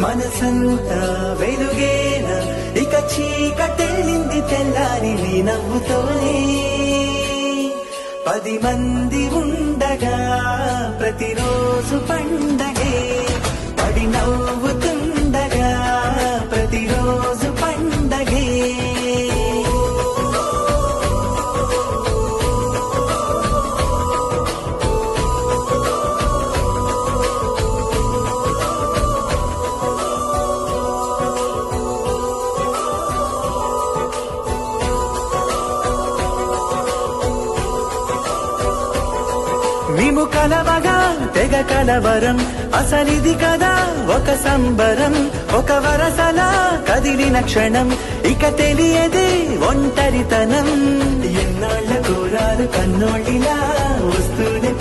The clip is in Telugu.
మనసంతా వెలుగేన ఇక చీకటెళ్ళింది తెల్లారి నీ నవ్వుతోనే 10 మంది ఉండగా ప్రతిరోజు పండగే పడి నవ్వుతుండగా ప్రతిరోజు పండగే మేము కలవగా తెగ కలవరం అసలిది కదా ఒక సంబరం ఒక వరసలా కదిలిన క్షణం ఇక తెలియదే ఒంటరితనం ఎన్నాళ్ళ కోరాలు కన్నోళ్ళిలా వస్తూనే